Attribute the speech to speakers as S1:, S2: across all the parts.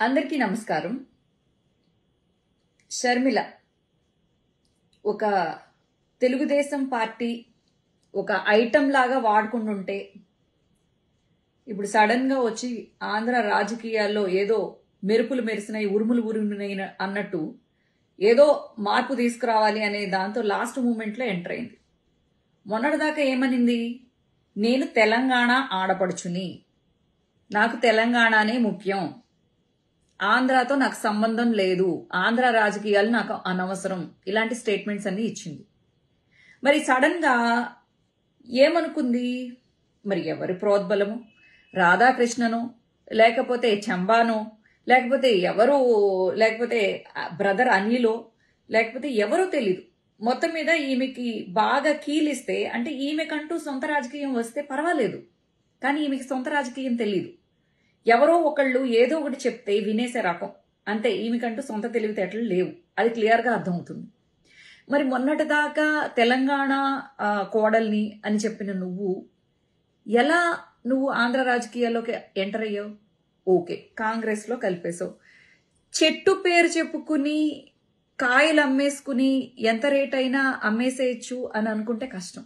S1: అందరికీ నమస్కారం. షర్మిల ఒక తెలుగుదేశం పార్టీ ఒక ఐటమ్ లాగా వాడుకుంటుంటే ఇప్పుడు సడన్ గా వచ్చి ఆంధ్ర రాజకీయాల్లో ఏదో మెరుపులు మెరిసినాయి, ఉరుములు ఉరుమునైన అన్నట్టు ఏదో మార్పు తీసుకురావాలి అనే దాంతో లాస్ట్ మూమెంట్లో ఎంటర్ అయింది. మొన్నటిదాకా ఏమనింది? నేను తెలంగాణ ఆడపడుచుని, నాకు తెలంగాణనే ముఖ్యం, ఆంధ్రాతో నాకు సంబంధం లేదు, ఆంధ్ర రాజకీయాలు నాకు అనవసరం, ఇలాంటి స్టేట్మెంట్స్ అన్ని ఇచ్చింది. మరి సడన్ గా ఏమనుకుంది? మరి ఎవరి ప్రోద్బలము? రాధాకృష్ణను, లేకపోతే చంబానో, లేకపోతే ఎవరు, లేకపోతే బ్రదర్ అనిలో, లేకపోతే ఎవరో తెలీదు. మొత్తం మీద ఈమెకి బాగా కీలిస్తే, అంటే ఈమెకంటూ సొంత రాజకీయం వస్తే పర్వాలేదు, కానీ ఈమెకి సొంత రాజకీయం తెలీదు. ఎవరో ఒకళ్ళు ఏదో ఒకటి చెప్తే వినేసే రకం, అంతే. ఈమెకంటూ సొంత తెలివితేటలు లేవు, అది క్లియర్గా అర్థమవుతుంది. మరి మొన్నటిదాకా తెలంగాణ కోడల్ని అని చెప్పిన నువ్వు ఎలా ఆంధ్ర రాజకీయాల్లోకి ఎంటర్ అయ్యావు? ఓకే, కాంగ్రెస్లో కలిపేశావు. చెట్టు పేరు చెప్పుకుని కాయలు అమ్మేసుకుని ఎంత రేట్ అయినా అమ్మేసేయచ్చు అని అనుకుంటే కష్టం.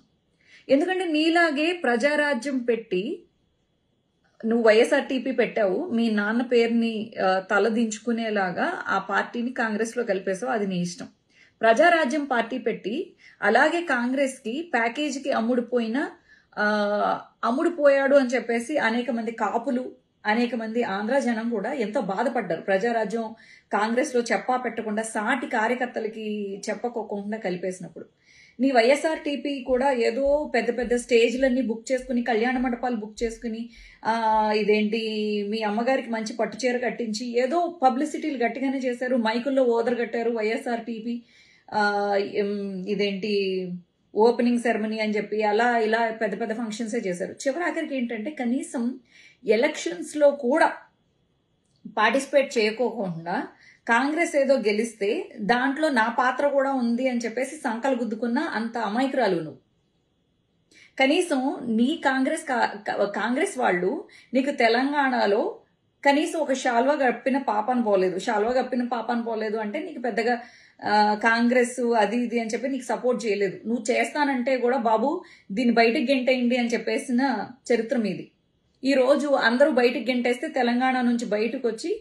S1: ఎందుకంటే నీలాగే ప్రజారాజ్యం పెట్టి నువ్వు వైఎస్ఆర్టీపీ పెట్టావు, మీ నాన్న పేరుని తలదించుకునేలాగా ఆ పార్టీని కాంగ్రెస్లో కలిపేసావు, అది నీ ఇష్టం. ప్రజారాజ్యం పార్టీ పెట్టి అలాగే కాంగ్రెస్కి ప్యాకేజీకి అమ్ముడుపోయాడు అని చెప్పేసి అనేక మంది కాపులు, అనేక మంది ఆంధ్ర జనం కూడా ఎంతో బాధపడ్డారు. ప్రజారాజ్యం కాంగ్రెస్లో చెప్పా పెట్టకుండా సాటి కార్యకర్తలకి చెప్పకోకుండా కలిపేసినప్పుడు నీ వైఎస్ఆర్టీపీ కూడా ఏదో పెద్ద పెద్ద స్టేజ్లన్నీ బుక్ చేసుకుని, కళ్యాణ మండపాలు బుక్ చేసుకుని, ఇదేంటి మీ అమ్మగారికి మంచి పట్టుచీర కట్టించి ఏదో పబ్లిసిటీలు గట్టిగానే చేశారు, మైకుల్లో ఓదరు కట్టారు వైఎస్ఆర్టీపీ, ఇదేంటి ఓపెనింగ్ సెరమనీ అని చెప్పి అలా ఇలా పెద్ద పెద్ద ఫంక్షన్సే చేశారు. చివరాఖరికి ఏంటంటే కనీసం ఎలక్షన్స్లో కూడా పార్టిసిపేట్ చేయకోకుండా కాంగ్రెస్ ఏదో గెలిస్తే దాంట్లో నా పాత్ర కూడా ఉంది అని చెప్పేసి సంకలు గుద్దుకున్న అంత అమాయకురాలు నువ్వు. కనీసం నీ కాంగ్రెస్ వాళ్ళు నీకు తెలంగాణలో కనీసం ఒక శాల్వా కప్పిన పాపాను పోలేదు అంటే నీకు పెద్దగా కాంగ్రెస్ అది ఇది అని చెప్పి నీకు సపోర్ట్ చేయలేదు. నువ్వు చేస్తానంటే కూడా బాబు దీన్ని బయటకు గెంటేయండి అని చెప్పేసిన చరిత్ర మీది. ఈ రోజు అందరూ బయటకు గెంటేస్తే తెలంగాణ నుంచి బయటకు వచ్చి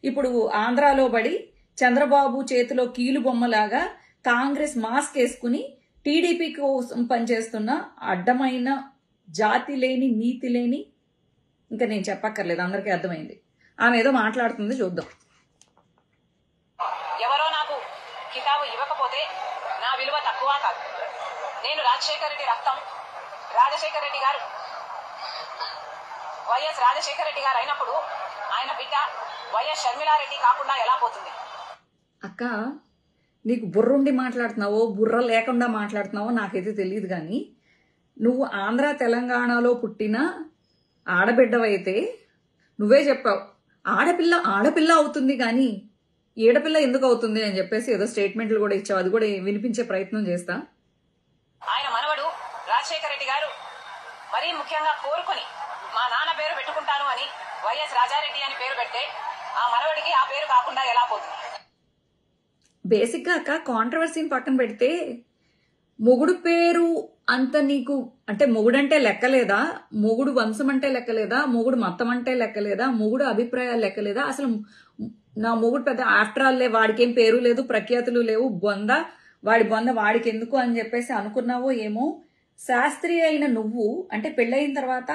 S1: ఇప్పుడు ఆంధ్రాలో పడి చంద్రబాబు చేతిలో కీలు బొమ్మలాగా కాంగ్రెస్ మాస్క్ వేసుకుని టీడీపీ కోసం పనిచేస్తున్న అడ్డమైన జాతి లేని నీతి లేని, ఇంకా నేను చెప్పక్కర్లేదు, అందరికీ అర్థమైంది. ఆమె ఏదో మాట్లాడుతుంది, చూద్దాం.
S2: ఎవరో నాకు కితాబు ఇవ్వకపోతే నా విలువ తక్కువ కాదు. నేను రాజశేఖర రెడ్డి రక్తం. రాజశేఖర రెడ్డి గారు వైఎస్ రాజశేఖర రెడ్డి గారు అయినప్పుడు ఆయన బిడ్డ వైఎస్ షర్మిలారెడ్డి కాకుండా ఎలా పోతుంది?
S1: అక్క, నీకు బుర్రుండి మాట్లాడుతున్నావో బుర్ర లేకుండా మాట్లాడుతున్నావో నాకైతే తెలియదు, కానీ నువ్వు ఆంధ్ర తెలంగాణలో పుట్టిన ఆడబిడ్డవైతే నువ్వే చెప్పావు ఆడపిల్ల అవుతుంది కానీ ఏడపిల్ల ఎందుకు అవుతుంది అని చెప్పేసి ఏదో స్టేట్మెంట్లు కూడా ఇచ్చావు. అది కూడా వినిపించే ప్రయత్నం చేస్తా.
S2: ఆయన మనవడు రాజశేఖర రెడ్డి గారు మరీ ముఖ్యంగా కోరుకొని మా నాన్న పేరు పెట్టుకుంటాను అని వైఎస్ రాజారెడ్డి అని పేరు పెడితే ఆ మనవడికి ఆ పేరు కాకుండా ఎలా పోతుంది?
S1: బేసిక్గా అక్క, కాంట్రవర్సీని పక్కన పెడితే మొగుడు పేరు అంత నీకు అంటే మొగుడంటే లెక్కలేదా? మొగుడు వంశం అంటే లెక్కలేదా? మొగుడు మతం అంటే లెక్కలేదా? మొగుడు అభిప్రాయాలు లెక్కలేదా? అసలు నా మొగుడు పెద్ద ఆఫ్టర్ ఆల్లే, వాడికేం పేరు లేదు, ప్రఖ్యాతులు లేవు, వాడి బొంద వాడికి ఎందుకు అని చెప్పేసి అనుకున్నావో ఏమో. శాస్త్రి అయిన నువ్వు అంటే పెళ్ళయిన తర్వాత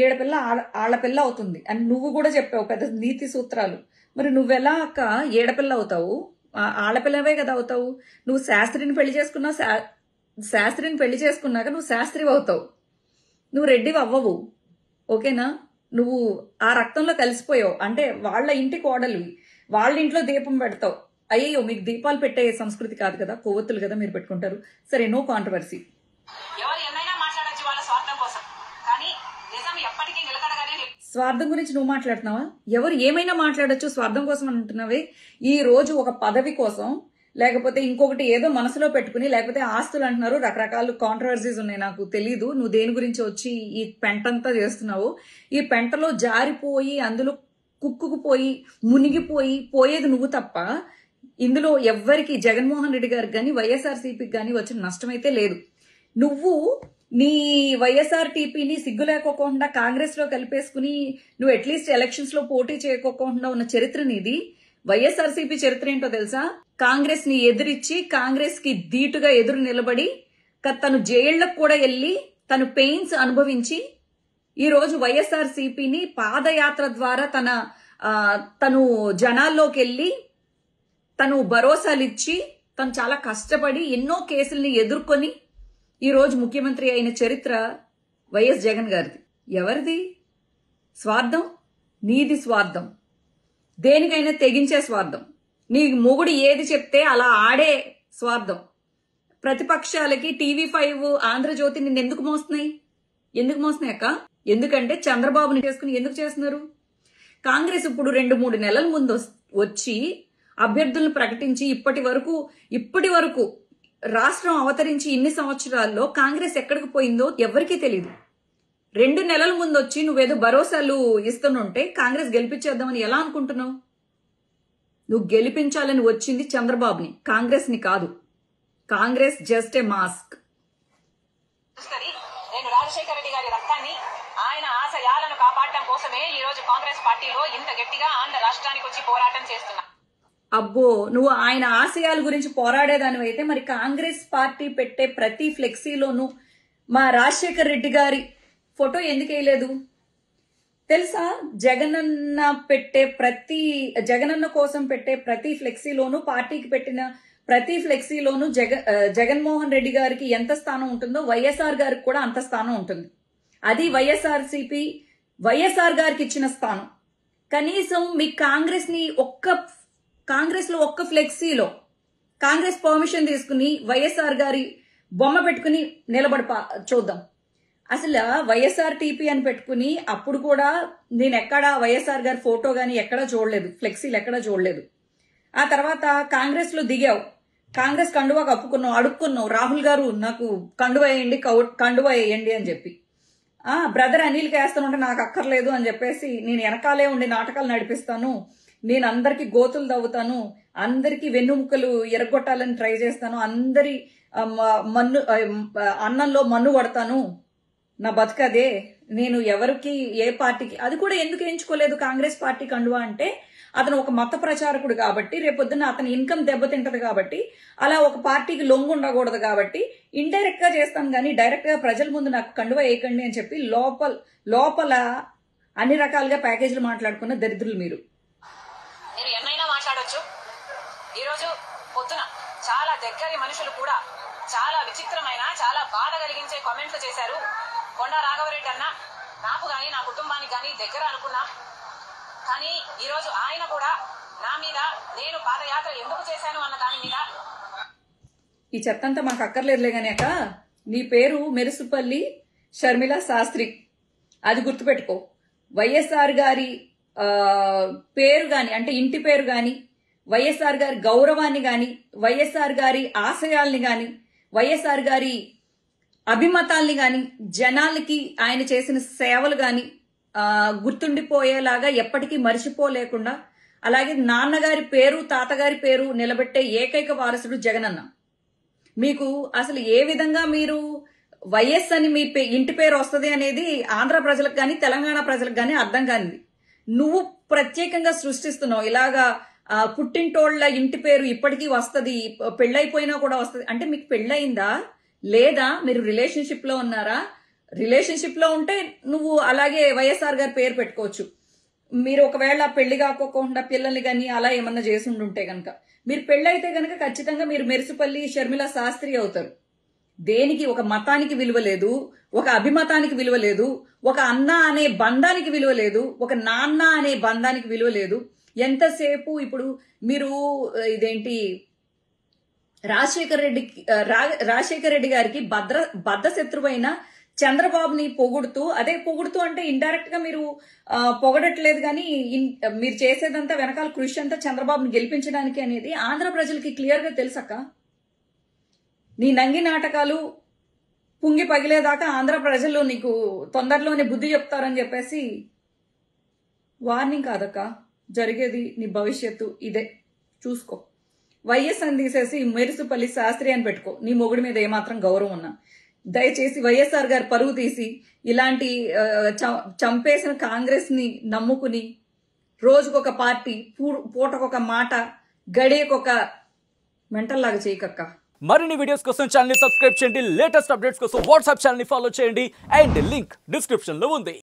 S1: ఏడపిల్ల ఆళ్ళపిల్ల అవుతుంది అని నువ్వు కూడా చెప్పావు, పెద్ద నీతి సూత్రాలు. మరి నువ్వెలా అక్క ఏడపిల్ల అవుతావు? ఆడపిల్లవే కదా అవుతావు. నువ్వు శాస్త్రిని పెళ్లి చేసుకున్నాక నువ్వు శాస్త్రివి అవుతావు, నువ్వు రెడ్డివి అవ్వవు. ఓకేనా? నువ్వు ఆ రక్తంలో కలిసిపోయావు. అంటే వాళ్ళ ఇంటి కోడలివి, వాళ్ళ ఇంట్లో దీపం పెడతావు. అయ్యో, మీకు దీపాలు పెట్టే సంస్కృతి కాదు కదా, కొవ్వొత్తులు కదా మీరు పెట్టుకుంటారు. సరే, నో కాంట్రవర్సీ. స్వార్థం గురించి నువ్వు మాట్లాడుతున్నావా? ఎవరు ఏమైనా మాట్లాడచ్చు, స్వార్థం కోసం అని అంటున్నావే. ఈ రోజు ఒక పదవి కోసం, లేకపోతే ఇంకొకటి ఏదో మనసులో పెట్టుకుని, లేకపోతే ఆస్తులు అంటున్నారు, రకరకాల కాంట్రవర్సీస్ ఉన్నాయి. నాకు తెలీదు నువ్వు దేని గురించి వచ్చి ఈ పెంటంతా చేస్తున్నావు. ఈ పెంటలో జారిపోయి అందులో కుక్కుకుపోయి మునిగిపోయి పోయేది నువ్వు తప్ప ఇందులో ఎవ్వరికి జగన్మోహన్ రెడ్డి గారికి కానీ వైఎస్ఆర్సీపీకి కానీ వచ్చిన నష్టమైతే లేదు. నువ్వు నీ వైఎస్ఆర్టీపీని సిగ్గు లేకోకుండా కాంగ్రెస్ లో కలిపేసుకుని నువ్వు అట్లీస్ట్ ఎలక్షన్స్ లో పోటీ చేయకోకుండా ఉన్న చరిత్ర నీది. వైఎస్ఆర్సీపీ చరిత్ర ఏంటో తెలుసా? కాంగ్రెస్ ని ఎదిరించి కాంగ్రెస్ కి ధీటుగా ఎదురు నిలబడి తను జైళ్లకు కూడా వెళ్లి తను పెయిన్స్ అనుభవించి ఈ రోజు వైఎస్ఆర్సీపీని పాదయాత్ర ద్వారా తను జనాల్లోకి వెళ్లి తను భరోసాలు ఇచ్చి తను చాలా కష్టపడి ఎన్నో కేసుల్ని ఎదుర్కొని ఈ రోజు ముఖ్యమంత్రి అయిన చరిత్ర వైఎస్ జగన్ గారిది. ఎవరిది స్వార్థం? నీది స్వార్థం. దేనికైనా తెగించే స్వార్థం. నీ మొగుడు ఏది చెప్తే అలా ఆడే స్వార్థం. ప్రతిపక్షాలకి టీవీ5 ఆంధ్రజ్యోతి నిన్ను ఎందుకు మోస్తున్నాయి అక్క? ఎందుకంటే చంద్రబాబుని చేసుకుని ఎందుకు చేస్తున్నారు? కాంగ్రెస్ ఇప్పుడు 2-3 నెలల ముందు వచ్చి అభ్యర్థులను ప్రకటించి ఇప్పటి వరకు రాష్ట్రం అవతరించి ఇన్ని సంవత్సరాల్లో కాంగ్రెస్ ఎక్కడికి పోయిందో ఎవరికీ తెలియదు. 2 నెలల ముందు వచ్చి నువ్వేదో భరోసాలు ఇస్తుంటే కాంగ్రెస్ గెలిపించేద్దామని ఎలా అనుకుంటున్నావు? నువ్వు గెలిపించాలని వచ్చింది చంద్రబాబుని, కాంగ్రెస్ ని కాదు. Congress just a mask.
S2: నేను రాజశేఖర రెడ్డి గారి రక్తాన్ని, ఆయన ఆశయాలను కాపాడటం కోసమే ఈ రోజు కాంగ్రెస్ పార్టీలో ఇంత గట్టిగా ఆంధ్ర రాష్ట్రానికి వచ్చి పోరాటం చేస్తున్నా.
S1: అబ్బో, నువ్వు ఆయన ఆశయాల గురించి పోరాడేదానివి అయితే మరి కాంగ్రెస్ పార్టీ పెట్టే ప్రతి ఫ్లెక్సీలోనూ మా రాజశేఖర రెడ్డి గారి ఫోటో ఎందుకు వేయలేదు తెలుసా? జగనన్న కోసం పెట్టే ప్రతి ఫ్లెక్సీలోనూ, పార్టీకి పెట్టిన ప్రతి ఫ్లెక్సీలోనూ జగన్మోహన్ రెడ్డి గారికి ఎంత స్థానం ఉంటుందో వైఎస్ఆర్ గారికి కూడా అంత స్థానం ఉంటుంది. అది వైఎస్ఆర్ గారికి ఇచ్చిన స్థానం. కనీసం మీ కాంగ్రెస్ లో ఒక్క ఫ్లెక్సీలో కాంగ్రెస్ పర్మిషన్ తీసుకుని వైఎస్ఆర్ గారి బొమ్మ పెట్టుకుని చూద్దాం. అసలు వైఎస్ఆర్ టీపీ అని పెట్టుకుని అప్పుడు కూడా నేను ఎక్కడా వైఎస్ఆర్ గారి ఫోటో గాని ఎక్కడా చూడలేదు, ఫ్లెక్సీలు ఎక్కడా చూడలేదు. ఆ తర్వాత కాంగ్రెస్ లో దిగావు, కాంగ్రెస్ కండువా కప్పుకున్నావు, అడుక్కున్నావు, రాహుల్ గారు నాకు కండువా వేయండి అని చెప్పి. బ్రదర్ అనిల్కి వేస్తానంటే నాకు అక్కర్లేదు అని చెప్పేసి నేను వెనకాలే ఉండి నాటకాలు నడిపిస్తాను, నేను అందరికి గోతులు తవ్వుతాను, అందరికి వెన్నుముక్కలు ఎరగొట్టాలని ట్రై చేస్తాను, అందరి అన్నంలో మన్ను కొడతాను, నా బతుకదే, నేను ఎవరికి ఏ పార్టీకి అది కూడా ఎందుకు ఎంచుకోలేదు కాంగ్రెస్ పార్టీ కండువా అంటే అతను ఒక మత ప్రచారకుడు కాబట్టి, రేపొద్దున అతని ఇన్కమ్ దెబ్బతింటది కాబట్టి, అలా ఒక పార్టీకి లొంగు ఉండకూడదు కాబట్టి ఇండైరెక్ట్ గా చేస్తాను కానీ డైరెక్ట్ గా ప్రజల ముందు నాకు కండువా వేయకండి అని చెప్పి లోపల అన్ని రకాలుగా ప్యాకేజీలు మాట్లాడుకున్న దరిద్రులు మీరు.
S2: నేను ఎన్నైనా మాట్లాడొచ్చు. ఈరోజు పొద్దున చాలా దగ్గరి మనుషులు కూడా చాలా విచిత్రమైన, చాలా బాధ కలిగించే కామెంట్లు చేశారు. కొండా రాఘవరెడ్డి అన్న నాకు గాని నా కుటుంబానికి గాని దగ్గర అనుకున్నా, కానీ ఈరోజు ఆయన కూడా నా మీద నేను పాదయాత్ర ఎందుకు చేశాను అన్న దాని మీద.
S1: ఈ చెత్తంతా మాకు అక్కర్లేదులే గాని అక్క, నీ పేరు మెరుసుపల్లి షర్మిల శాస్త్రి, అది గుర్తుపెట్టుకో. వైఎస్ఆర్ గారి పేరు గాని, అంటే ఇంటి పేరు గాని, వైఎస్ఆర్ గారి గౌరవాన్ని గాని, వైఎస్ఆర్ గారి ఆశయాల్ని గాని, వైఎస్ఆర్ గారి అభిమతాల్ని గాని, జనాలకి ఆయన చేసిన సేవలు గాని గుర్తుండిపోయేలాగా ఎప్పటికీ మర్చిపోలేకుండా, అలాగే నాన్నగారి పేరు తాతగారి పేరు నిలబెట్టే ఏకైక వారసుడు జగనన్న. మీకు అసలు ఏ విధంగా మీరు వైఎస్ అని మీ ఇంటి పేరు వస్తుంది అనేది ఆంధ్ర ప్రజలకు కానీ తెలంగాణ ప్రజలకు కానీ అర్థం కానిది. నువ్వు ప్రత్యేకంగా సృష్టిస్తున్నావు ఇలాగా పుట్టింటోళ్ల ఇంటి పేరు ఇప్పటికీ వస్తుంది, పెళ్ళైపోయినా కూడా వస్తుంది అంటే మీకు పెళ్ళయిందా లేదా? మీరు రిలేషన్షిప్ లో ఉన్నారా? రిలేషన్షిప్ లో ఉంటే నువ్వు అలాగే వైఎస్ఆర్ గారి పేరు పెట్టుకోవచ్చు. మీరు ఒకవేళ పెళ్లి కాకోకుండా పిల్లల్ని కానీ అలా ఏమన్నా చేసి ఉండుంటే గనక, మీరు పెళ్ళైతే గనక ఖచ్చితంగా మీరు మెరుసుపల్లి షర్మిల శాస్త్రి అవుతారు. దేనికి ఒక మతానికి విలువ లేదు, ఒక అభిమతానికి విలువ లేదు, ఒక అన్న అనే బంధానికి విలువ లేదు, ఒక నాన్న అనే బంధానికి విలువ లేదు. ఎంతసేపు ఇప్పుడు మీరు ఇదేంటి రాజశేఖర రెడ్డి గారికి బద్ధ శత్రువైన చంద్రబాబుని పొగుడుతూ, అదే పొగుడుతూ అంటే ఇండైరెక్ట్ గా మీరు పొగడట్లేదు కానీ మీరు చేసేదంతా వెనకాల కృషి అంతా చంద్రబాబుని గెలిపించడానికి అనేది ఆంధ్ర ప్రజలకి క్లియర్ గా తెలుసక్క. నీ నంగి నాటకాలు పుంగి పగిలేదాకా ఆంధ్ర ప్రజలు నీకు తొందరలోనే బుద్ధి చెప్తారని చెప్పేసి వార్నింగ్ కాదక్క, జరిగేది నీ భవిష్యత్తు ఇదే, చూసుకో. వైఎస్ అని తీసేసి మెరుసుపల్లి శాస్త్రి అని పెట్టుకో, నీ మొగుడి మీద ఏమాత్రం గౌరవం ఉన్నా. దయచేసి వైఎస్ఆర్ గారి పరువు తీసి ఇలాంటి చంపేసిన కాంగ్రెస్ ని నమ్ముకుని రోజుకొక పార్టీ, పూటకొక మాట, గడియకొక మెంటల్ లాగా చేయకక్క.
S3: మరిన్ని వీడియోస్ కోసం ఛానల్ ని సబ్స్క్రైబ్ చేయండి, లేటెస్ట్ అప్డేట్స్ కోసం వాట్సాప్ ఛానల్ ని ఫాలో చేయండి, అండ్ లింక్ డిస్క్రిప్షన్ లో ఉంది.